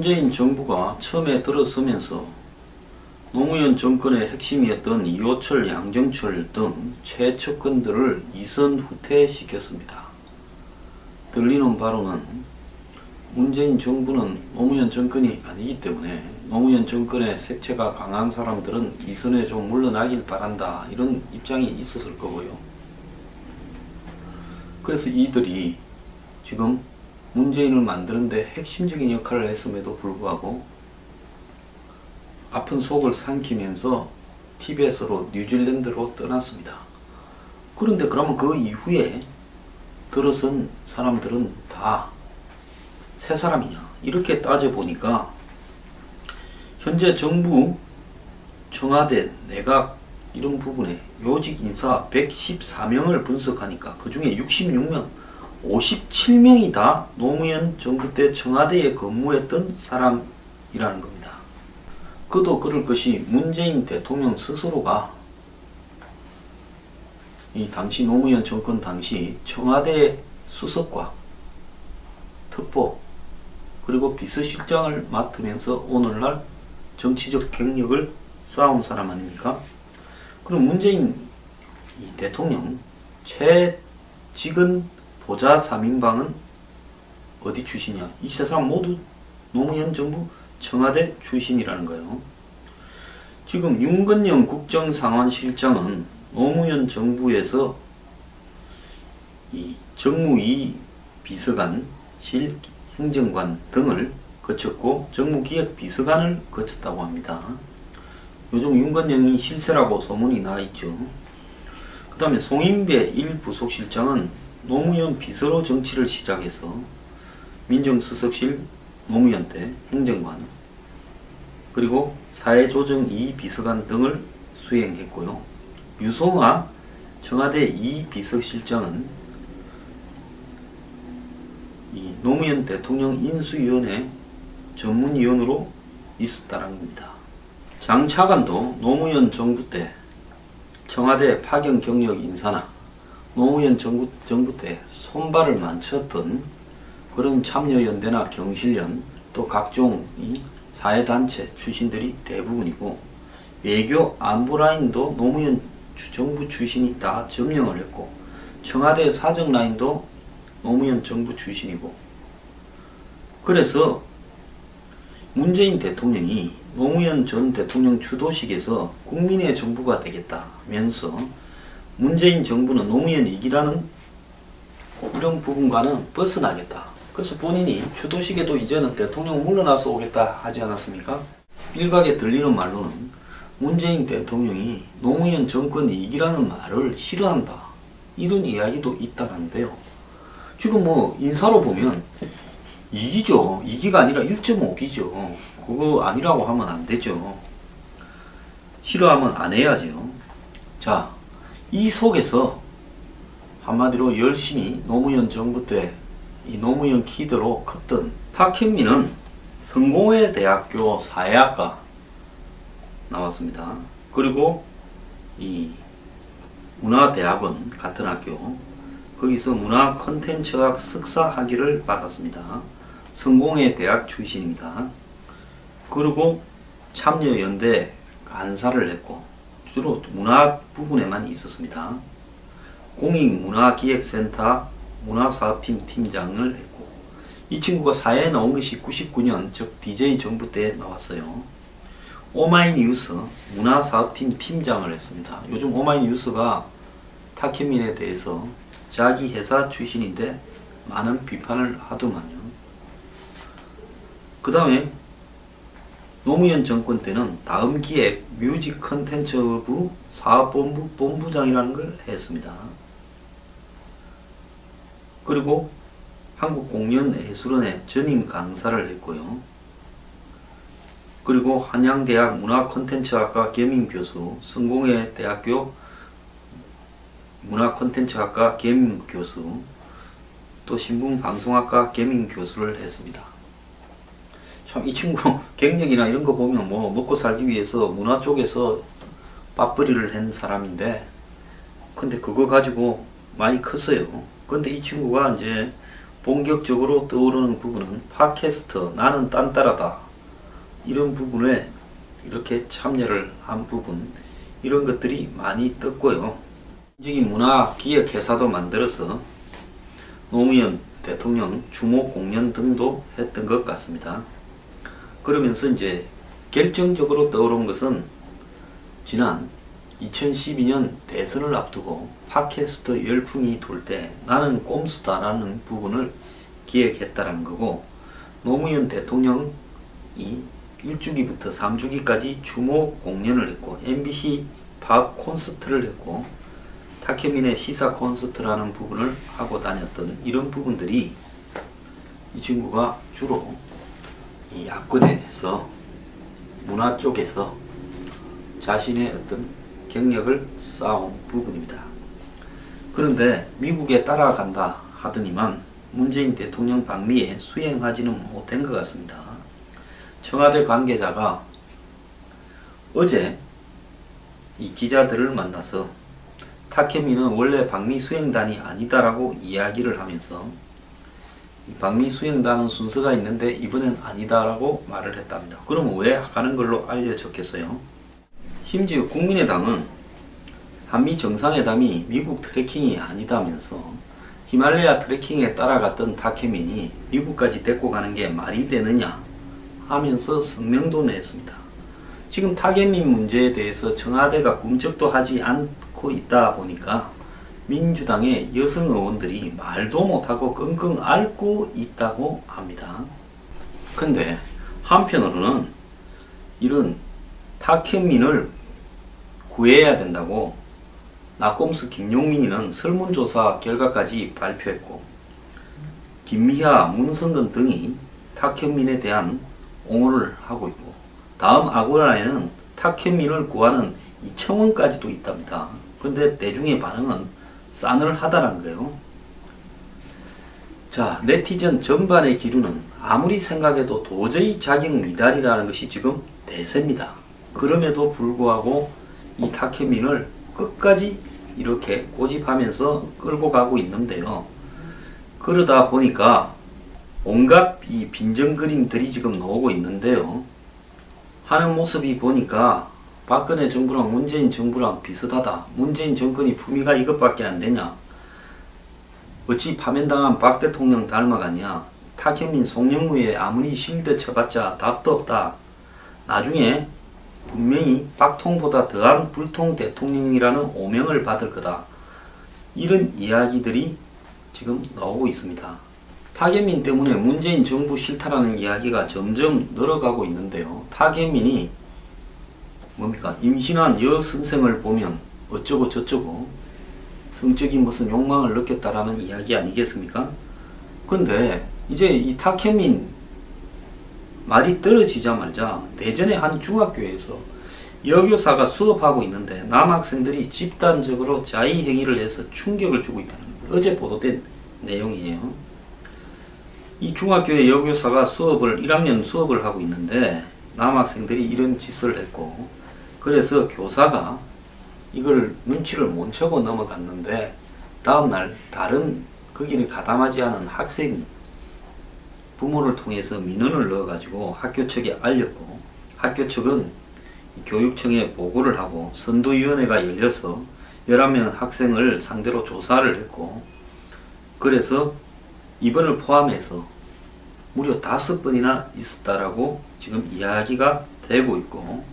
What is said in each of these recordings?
문재인 정부가 처음에 들어서면서 노무현 정권의 핵심이었던 이호철, 양정철 등 최측근들을 이선 후퇴시켰습니다. 들리는 바로는 문재인 정부는 노무현 정권이 아니기 때문에 노무현 정권의 색채가 강한 사람들은 이선에 좀 물러나길 바란다, 이런 입장이 있었을 거고요. 그래서 이들이 지금 문재인을 만드는데 핵심적인 역할을 했음에도 불구하고 아픈 속을 삼키면서 티벳으로 뉴질랜드로 떠났습니다. 그런데 그러면 그 이후에 들어선 사람들은 다 새 사람이냐, 이렇게 따져보니까 현재 정부, 청와대, 내각 이런 부분에 요직 인사 114명을 분석하니까 그 중에 66명, 57명이 다 노무현 정부 때 청와대에 근무했던 사람이라는 겁니다. 그도 그럴 것이 문재인 대통령 스스로가 이 당시 노무현 정권 당시 청와대 수석과 특보 그리고 비서실장을 맡으면서 오늘날 정치적 경력을 쌓은 사람 아닙니까? 그럼 문재인 대통령 최직은 보좌 3인방은 어디 출신이야? 이 세 사람 모두 노무현 정부 청와대 출신이라는 거예요. 지금 윤건영 국정상황실장은 노무현 정부에서 이 정무위 비서관, 실행정관 등을 거쳤고 정무기획비서관을 거쳤다고 합니다. 요즘 윤건영이 실세라고 소문이 나 있죠. 그 다음에 송인배 1부속실장은 노무현 비서로 정치를 시작해서 민정수석실 노무현 때 행정관 그리고 사회조정 2비서관 등을 수행했고요. 유송아 청와대 2비서실장은 이 노무현 대통령 인수위원회 전문위원으로 있었다는 겁니다. 장차관도 노무현 정부 때 청와대 파견 경력 인사나 노무현 정부 때 손발을 만졌던 그런 참여연대나 경실련 또 각종 사회단체 출신들이 대부분이고 외교 안보라인도 노무현 정부 출신이 다 점령을 했고 청와대 사정라인도 노무현 정부 출신이고, 그래서 문재인 대통령이 노무현 전 대통령 주도식에서 국민의 정부가 되겠다면서 문재인 정부는 노무현 이기라는 이런 부분과는 벗어나겠다. 그래서 본인이 주도식에도 이제는 대통령 물러나서 오겠다 하지 않았습니까? 일각에 들리는 말로는 문재인 대통령이 노무현 정권 이기라는 말을 싫어한다, 이런 이야기도 있다는데요. 지금 뭐 인사로 보면 2기죠. 2기가 아니라 1.5기죠. 그거 아니라고 하면 안 되죠. 싫어하면 안 해야죠. 자, 이 속에서 한마디로 열심히 노무현 정부 때 이 노무현 키드로 컸던 탁현민은 성공회 대학교 사회학과 나왔습니다. 그리고 이 문화대학원 같은 학교, 거기서 문화 콘텐츠학 석사 학위를 받았습니다. 성공회 대학 출신입니다. 그리고 참여연대 간사를 했고 주로 문화 부분에만 있었습니다. 공익문화기획센터 문화사업팀 팀장을 했고, 이 친구가 사회에 나온 것이 99년 즉 DJ 정부 때 나왔어요. 오마이뉴스 문화사업팀 팀장을 했습니다. 요즘 오마이뉴스가 탁현민에 대해서 자기 회사 출신인데 많은 비판을 하더만요. 그 다음에 노무현 정권 때는 다음기획 뮤직 컨텐츠부 사업본부 본부장이라는 걸 했습니다. 그리고 한국공연예술원의 전임 강사를 했고요. 그리고 한양대학 문화콘텐츠학과 겸임교수, 성공회 대학교 문화콘텐츠학과 겸임교수, 또 신문방송학과 겸임교수를 했습니다. 참 이 친구 경력이나 이런 거 보면 뭐 먹고 살기 위해서 문화 쪽에서 밥벌이를 한 사람인데, 근데 그거 가지고 많이 컸어요. 근데 이 친구가 이제 본격적으로 떠오르는 부분은 팟캐스트 나는 딴따라다, 이런 부분에 이렇게 참여를 한 부분, 이런 것들이 많이 떴고요. 인적인 문화기획회사도 만들어서 노무현 대통령 주모 공연 등도 했던 것 같습니다. 그러면서 이제 결정적으로 떠오른 것은 지난 2012년 대선을 앞두고 팟캐스트 열풍이 돌 때 나는 꼼수다라는 부분을 기획했다는 거고, 노무현 대통령이 1주기부터 3주기까지 주모 공연을 했고, MBC 팝 콘서트를 했고, 타케민의 시사 콘서트라는 부분을 하고 다녔던 이런 부분들이 이 친구가 주로 이 야권에서 문화 쪽에서 자신의 어떤 경력을 쌓아온 부분입니다. 그런데 미국에 따라간다 하더니만 문재인 대통령 방미에 수행하지는 못한 것 같습니다. 청와대 관계자가 어제 이 기자들을 만나서 타케미는 원래 방미 수행단이 아니다라고 이야기를 하면서 방미 수행단은 순서가 있는데 이번엔 아니다라고 말을 했답니다. 그럼 왜 가는 걸로 알려졌겠어요? 심지어 국민의당은 한미 정상회담이 미국 트래킹이 아니다면서 히말라야 트래킹에 따라갔던 타케민이 미국까지 데리고 가는 게 말이 되느냐 하면서 성명도 냈습니다. 지금 타케민 문제에 대해서 청와대가 꿈쩍도 하지 않고 있다 보니까 민주당의 여성 의원들이 말도 못하고 끙끙 앓고 있다고 합니다. 근데 한편으로는 이런 타케민을 구해야 된다고 나꼼수 김용민이는 설문조사 결과까지 발표했고, 김미하, 문성근 등이 타케민에 대한 옹호를 하고 있고, 다음 아고라에는 타케민을 구하는 이 청원까지도 있답니다. 근데 대중의 반응은 싸늘하다는 거예요. 자, 네티즌 전반의 기류는 아무리 생각해도 도저히 자격 미달이라는 것이 지금 대세입니다. 그럼에도 불구하고 이 타케민을 끝까지 이렇게 고집하면서 끌고 가고 있는데요. 그러다 보니까 온갖 이 빈정 그림들이 지금 나오고 있는데요. 하는 모습이 보니까 박근혜 정부랑 문재인 정부랑 비슷하다. 문재인 정권이 품위가 이것밖에 안 되냐. 어찌 파면당한 박 대통령 닮아갔냐. 타케민 송영무에 아무리 실드 쳐봤자 답도 없다. 나중에 분명히 박통보다 더한 불통 대통령이라는 오명을 받을 거다. 이런 이야기들이 지금 나오고 있습니다. 타케민 때문에 문재인 정부 싫다라는 이야기가 점점 늘어가고 있는데요. 타케민이 뭡니까? 임신한 여선생을 보면 어쩌고 저쩌고 성적인 무슨 욕망을 느꼈다라는 이야기 아니겠습니까? 근데 이제 이 타케민 말이 떨어지자마자 대전의 한 중학교에서 여교사가 수업하고 있는데 남학생들이 집단적으로 자의행위를 해서 충격을 주고 있다는 거예요. 어제 보도된 내용이에요. 이 중학교의 여교사가 1학년 수업을 하고 있는데 남학생들이 이런 짓을 했고, 그래서 교사가 이걸 눈치를 못 채고 넘어갔는데 다음날 다른 거기는 가담하지 않은 학생이 부모를 통해서 민원을 넣어가지고 학교 측에 알렸고, 학교 측은 교육청에 보고를 하고 선도위원회가 열려서 11명 학생을 상대로 조사를 했고, 그래서 이번을 포함해서 무려 5번이나 있었다라고 지금 이야기가 되고 있고,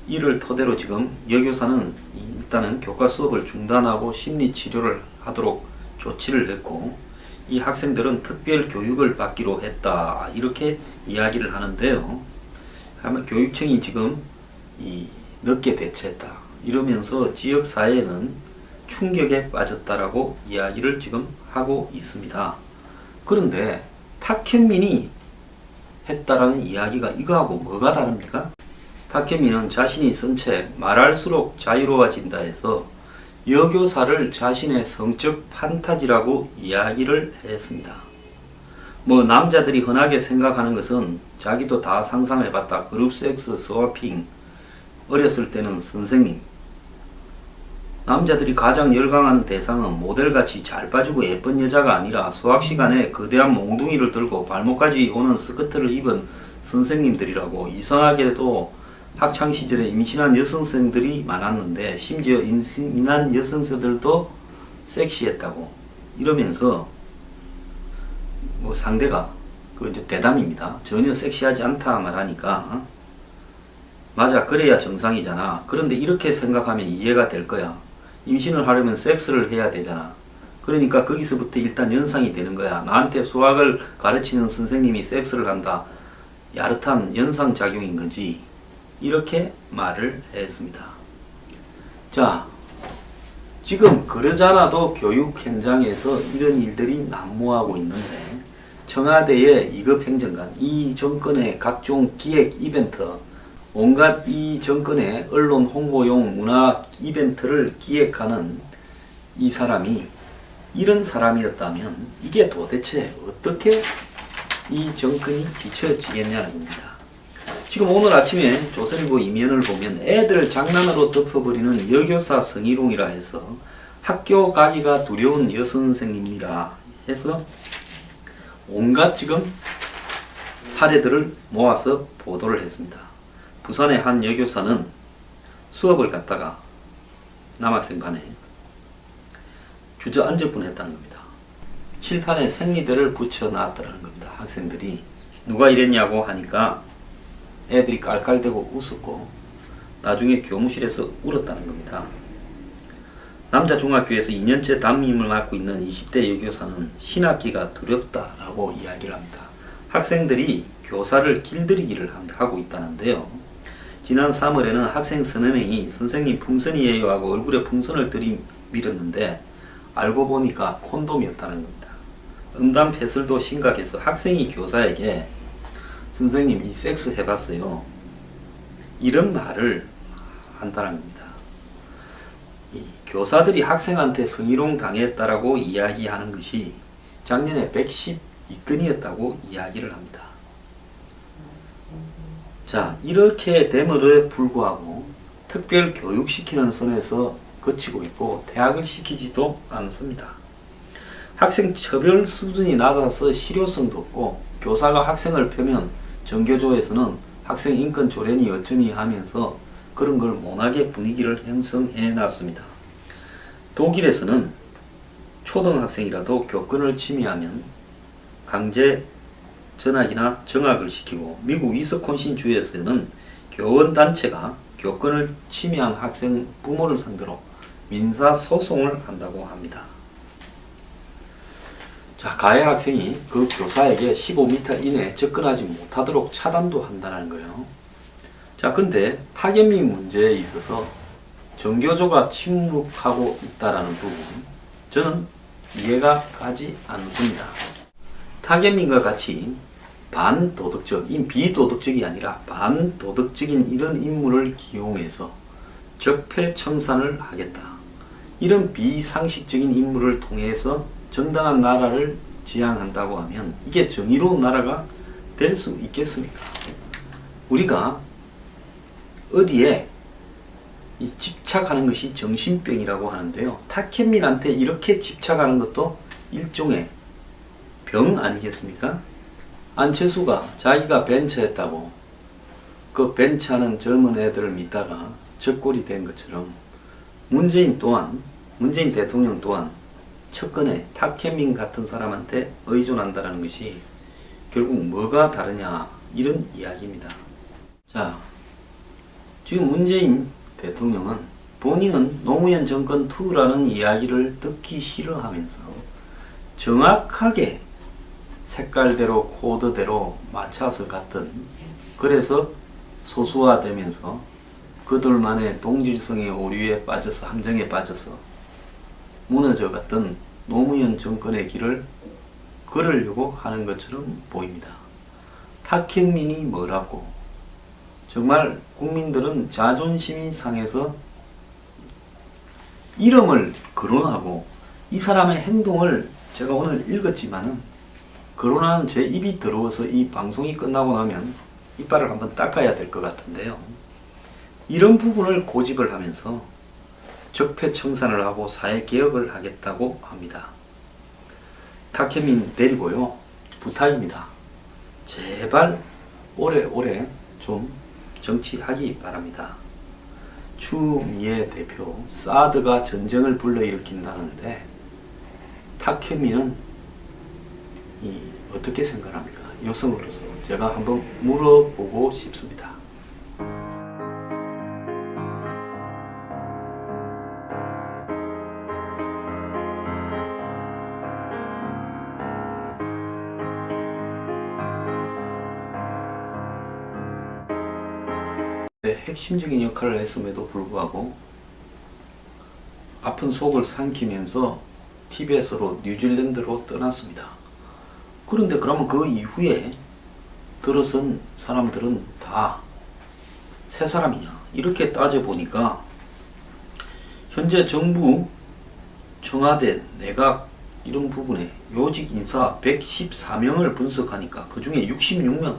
이를 토대로 지금 여교사는 일단은 교과 수업을 중단하고 심리치료를 하도록 조치를 했고, 이 학생들은 특별 교육을 받기로 했다, 이렇게 이야기를 하는데요. 아마 교육청이 지금 늦게 대처했다 이러면서 지역사회는 충격에 빠졌다라고 이야기를 지금 하고 있습니다. 그런데 타케민이 했다라는 이야기가 이거하고 뭐가 다릅니까? 타케민은 자신이 쓴 책 말할수록 자유로워진다 해서 여교사를 자신의 성적 판타지라고 이야기를 했습니다. 뭐 남자들이 흔하게 생각하는 것은 자기도 다 상상해봤다. 그룹 섹스, 스와핑, 어렸을 때는 선생님, 남자들이 가장 열광하는 대상은 모델같이 잘 빠지고 예쁜 여자가 아니라 수학시간에 거대한 몽둥이를 들고 발목까지 오는 스커트를 입은 선생님들이라고. 이상하게도 학창시절에 임신한 여성생들이 많았는데 심지어 임신한 여성생들도 섹시했다고. 이러면서 뭐 상대가 그 이제 대담입니다. 전혀 섹시하지 않다 말하니까 맞아, 그래야 정상이잖아. 그런데 이렇게 생각하면 이해가 될 거야. 임신을 하려면 섹스를 해야 되잖아. 그러니까 거기서부터 일단 연상이 되는 거야. 나한테 수학을 가르치는 선생님이 섹스를 한다. 야릇한 연상작용인 거지. 이렇게 말을 했습니다. 자, 지금 그러잖아도 교육 현장에서 이런 일들이 난무하고 있는데 청와대의 2급 행정관, 이 정권의 각종 기획 이벤트, 온갖 이 정권의 언론 홍보용 문화 이벤트를 기획하는 이 사람이 이런 사람이었다면 이게 도대체 어떻게 이 정권이 비춰지겠냐는 겁니다. 지금 오늘 아침에 조선일보 이면을 보면 애들 장난으로 덮어버리는 여교사 성희롱이라 해서 학교 가기가 두려운 여선생님이라 해서 온갖 지금 사례들을 모아서 보도를 했습니다. 부산의 한 여교사는 수업을 갔다가 남학생 반에 주저앉을 뻔했다는 겁니다. 칠판에 생리대를 붙여놨더라는 겁니다. 학생들이 누가 이랬냐고 하니까 애들이 깔깔대고 웃었고 나중에 교무실에서 울었다는 겁니다. 남자 중학교에서 2년째 담임을 맡고 있는 20대 여교사는 신학기가 두렵다라고 이야기를 합니다. 학생들이 교사를 길들이기를 하고 있다는데요. 지난 3월에는 학생 서너 명이 선생님 풍선이에요 하고 얼굴에 풍선을 들이밀었는데 알고 보니까 콘돔이었다는 겁니다. 음담패설도 심각해서 학생이 교사에게 선생님 이 섹스 해봤어요. 이런 말을 한다는 겁니다. 이 교사들이 학생한테 성희롱 당했다라고 이야기하는 것이 작년에 112건이었다고 이야기를 합니다. 자, 이렇게 됨에도 불구하고 특별 교육시키는 선에서 거치고 있고 퇴학을 시키지도 않습니다. 학생 처벌 수준이 낮아서 실효성도 없고 교사가 학생을 펴면 전교조에서는 학생 인권 조례니 어쩌니 하면서 그런 걸 못하게 분위기를 형성해 놨습니다. 독일에서는 초등학생이라도 교권을 침해하면 강제 전학이나 정학을 시키고 미국 위스콘신 주에서는 교원단체가 교권을 침해한 학생 부모를 상대로 민사소송을 한다고 합니다. 자, 가해 학생이 그 교사에게 15m 이내에 접근하지 못하도록 차단도 한다는 거예요. 자, 근데 파견미 문제에 있어서 전교조가 침묵하고 있다라는 부분, 저는 이해가 가지 않습니다. 타겟민과 같이 반도덕적, 비도덕적이 아니라 반도덕적인 이런 인물을 기용해서 적폐청산을 하겠다. 이런 비상식적인 인물을 통해서 정당한 나라를 지향한다고 하면 이게 정의로운 나라가 될 수 있겠습니까? 우리가 어디에 집착하는 것이 정신병이라고 하는데요. 타켓민한테 이렇게 집착하는 것도 일종의 병 아니겠습니까? 안철수가 자기가 벤처했다고 그 벤처하는 젊은 애들을 믿다가 적골이 된 것처럼 문재인 대통령 또한 첫건에 타켓민 같은 사람한테 의존한다는 것이 결국 뭐가 다르냐 이런 이야기입니다. 자, 지금 문재인 대통령은 본인은 노무현 정권 2라는 이야기를 듣기 싫어하면서 정확하게 색깔대로 코드대로 맞춰서 갔던, 그래서 소수화되면서 그들만의 동질성의 오류에 빠져서 함정에 빠져서 무너져 갔던 노무현 정권의 길을 걸으려고 하는 것처럼 보입니다. 탁현민이 뭐라고, 정말 국민들은 자존심이 상해서 이름을 거론하고 이 사람의 행동을 제가 오늘 읽었지만은 거론하는 제 입이 더러워서 이 방송이 끝나고 나면 이빨을 한번 닦아야 될 것 같은데요. 이런 부분을 고집을 하면서 적폐청산을 하고 사회개혁을 하겠다고 합니다. 탁현민 데리고요, 부탁입니다. 제발 오래오래 좀 정치하기 바랍니다. 추미애 대표, 사드가 전쟁을 불러일으킨다는데 탁현민은 어떻게 생각합니까? 여성으로서 제가 한번 물어보고 싶습니다. 핵심적인 역할을 했음에도 불구하고 아픈 속을 삼키면서 티벳으로 뉴질랜드로 떠났습니다. 그런데 그러면 그 이후에 들어선 사람들은 다 새 사람이냐? 이렇게 따져보니까 현재 정부, 청와대, 내각 이런 부분에 요직 인사 114명을 분석하니까 그 중에 66명,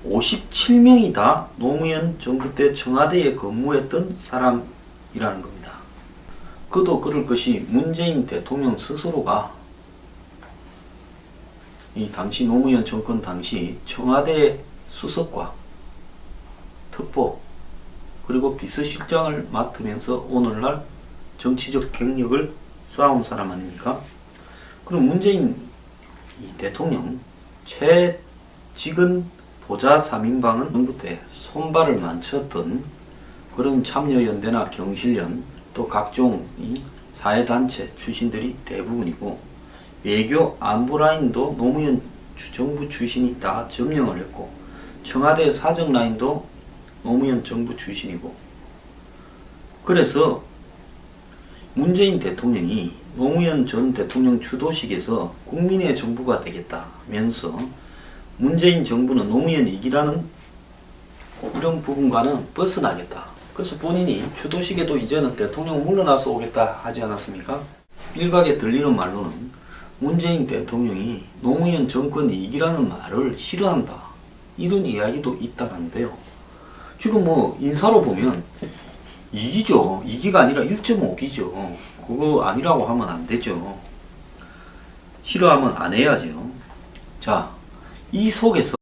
57명이 다 노무현 정부 때 청와대에 근무했던 사람이라는 겁니다. 그도 그럴 것이 문재인 대통령 스스로가 이 당시 노무현 정권 당시 청와대 수석과 특보 그리고 비서실장을 맡으면서 오늘날 정치적 경력을 쌓은 사람 아닙니까? 그럼 문재인 대통령 최직은 보좌 3인방은 정부 때 손발을 만쳤던 그런 참여연대나 경실련 또 각종 사회단체 출신들이 대부분이고, 외교 안보라인도 노무현 정부 출신이 다 점령을 했고, 청와대 사정라인도 노무현 정부 출신이고, 그래서 문재인 대통령이 노무현 전 대통령 주도식에서 국민의 정부가 되겠다면서 문재인 정부는 노무현 이기라는 이런 부분과는 벗어나겠다. 그래서 본인이 주도식에도 이제는 대통령 물러나서 오겠다 하지 않았습니까? 일각에 들리는 말로는 문재인 대통령이 노무현 정권 이기라는 말을 싫어한다, 이런 이야기도 있다는데요. 지금 뭐 인사로 보면 이기죠. 이기가 아니라 1.5기죠. 그거 아니라고 하면 안 되죠. 싫어하면 안 해야죠. 자, 이 속에서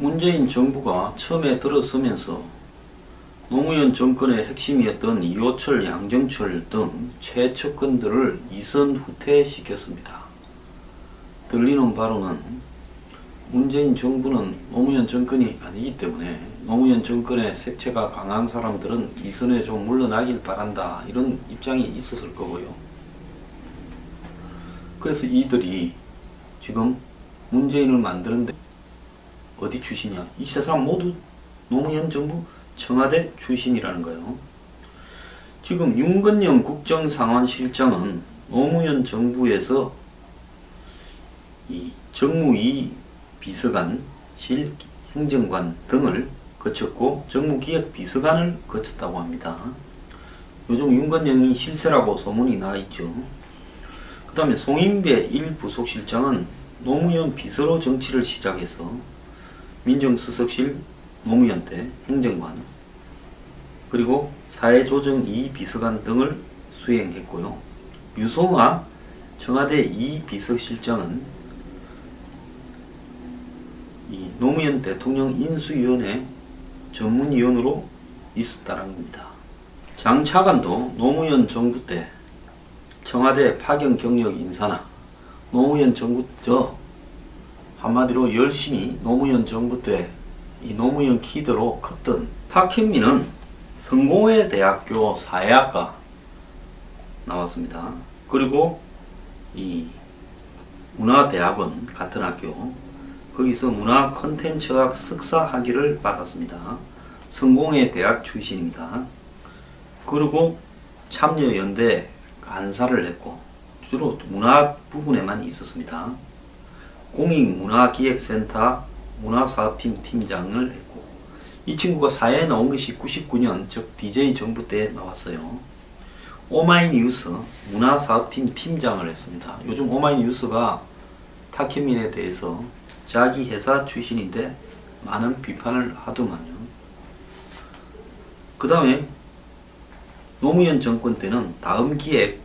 문재인 정부가 처음에 들어서면서 노무현 정권의 핵심이었던 이호철, 양정철 등 최측근들을 이선 후퇴시켰습니다. 들리는 바로는 문재인 정부는 노무현 정권이 아니기 때문에 노무현 정권의 색채가 강한 사람들은 이선에 좀 물러나길 바란다, 이런 입장이 있었을 거고요. 그래서 이들이 지금 문재인을 만드는데 어디 출신이야? 이 세 사람 모두 노무현 정부 청와대 출신이라는 거예요. 지금 윤건영 국정상황실장은 노무현 정부에서 이 정무위 비서관, 실 행정관 등을 거쳤고 정무기획 비서관을 거쳤다고 합니다. 요즘 윤건영이 실세라고 소문이 나 있죠. 그 다음에 송인배 1부속실장은 노무현 비서로 정치를 시작해서 민정수석실 노무현 때 행정관, 그리고 사회조정 2비서관 등을 수행했고요. 유송아 청와대 2비서실장은 이 노무현 대통령 인수위원회 전문위원으로 있었다는 겁니다. 장차관도 노무현 정부 때 청와대 파견 경력 인사나 노무현 정부 한마디로 열심히 노무현 정부 때 이 노무현 키드로 컸던 탁현민은 성공회대학교 사회학과 나왔습니다. 그리고 이 문화대학원 같은 학교, 거기서 문화 콘텐츠학 석사 학위를 받았습니다. 성공회대학 출신입니다. 그리고 참여연대 간사를 했고 주로 문화 부분에만 있었습니다. 공익문화기획센터 문화사업팀 팀장을 했고 이 친구가 사회에 나온 것이 99년 즉 DJ 정부 때 나왔어요. 오마이뉴스 문화사업팀 팀장을 했습니다. 요즘 오마이뉴스가 탁현민에 대해서 자기 회사 출신인데 많은 비판을 하더만요. 그 다음에 노무현 정권 때는 다음 기획